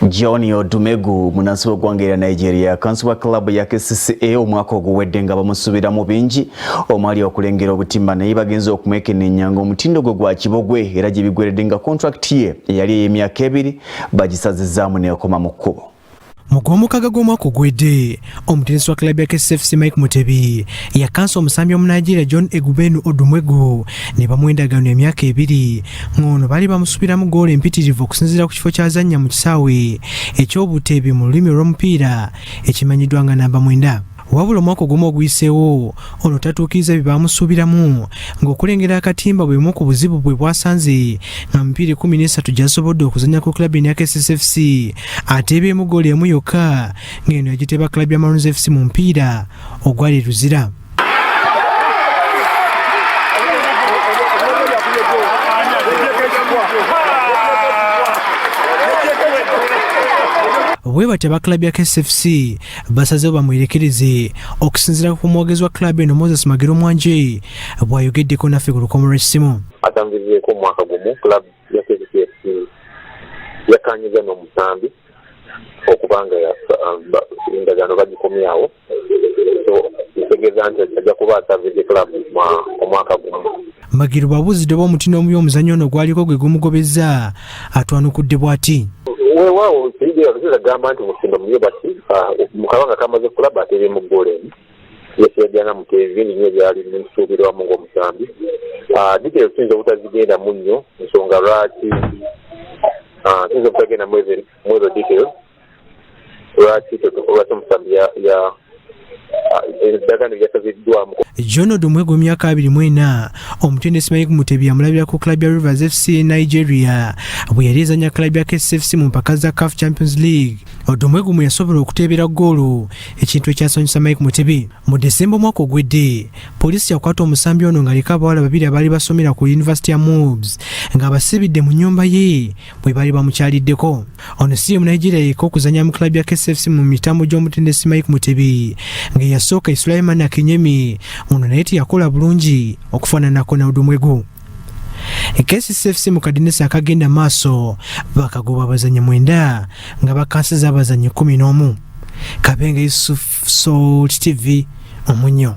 John Odumwenge munansi w'eggwanga Nigeria kansiwa club ya KCCA omwaka oguwedde nga bamusubira mu bingi omwali okulengera obutimba naye bagenze okumwekenneenya ng'omutindo gwe gwa kibogwe era gye bigweredde nga contract ye eyali ey'emyaka 2 bagisazizaamu n'ekoma mu kkubo. Mugomukaga gw'omwaka ogwedde omutenesi wa club ya KCCA FC Mike Mutebi yakansa omusambi Nigeria John Egobye Odumwenge ne bamwendagano emyaka 2 ngono bali bamusubiramu goal empitirivu okusinziira ku kifo ky'azannya mu kisaawe eky'obuteebi mu lulimi lw'omupiira ekimanyiddwa nga namba 9. Wabula omwaka ogumu oguyiseewo ono tatuukiriza bye bamusubiramu ng'okulengera akatimba bwemu ku buzibu bwe bwasanze nga mipiira 13 gyasobodde okuzannya ku club ya KCCA FC ateebyemu goal emu yokka ng'eno yagiteeba club ya Maroons FC mu mupiira ogwali luzira. Bwebatya ba club ya KCCA FC basazeewo bamwerekereze okusinziira ku mwogezi wa club eno Moses Magero Mwanje bw'ayogeddeko naffe ku lukomo lw'essimu. Atambizeeko omwaka gumu club ya KCCA FC yakanyiza n'omusambi okubanga endagaano bagikomyawo, so kitegeeza nti ajja kuba atambize club omwaka gumu. Magero bw'abuuzidde oba omutindo omubi omuzannyo ono gwaliko gwe gumugobezza atwanukudde bw'ati. Weewaawo kirigeera gamba nti mutindo muyo bati mukabanga kamaze kulaba ateebye mu goal emu yesiyajjana muteevi ninyo byali nsuubirwamu ng'omusambi. Details tuyinza obutazigenda mu nnyo ensonga lwaki tuyinza obutagenda mu ezo details lwaki omusambi endagaano lyasaziddwamu. John Odumwenge emyaka 24 omutendesi Mike Mutebi yamulabira ku club ya Rivers FC Nigeria bwe yali ezannya club ya KCCA FC mu mpaka za CAF Champions League. Odumwenge mu yasobola okuteebera goolo ekintu ekyasanyusa Mike Mutebi. Mu Desemba omwaka ogwedde poliisi yakwata omusambi ono ng'aliko abawala 2 abaali basomera ku University ya Mobs nga basibidde mu nnyumba ye bwe baali bamukyaliddeko. Ono si ye Nigeria yekka okuzannya mu club ya KCCA FC mu mitambo gy'omutendesi Mike Mutebi ng'eyasooka Sulaiman Akinyemi ono naye tiyakola bulungi okufaananako na Odumwenge. KCCA FC mu kadinesi akagenda maaso bakagoba abazannyi 9 nga bakansiza abazannyi 11. Kabenga Yusuf, Salt TV, Omunyo.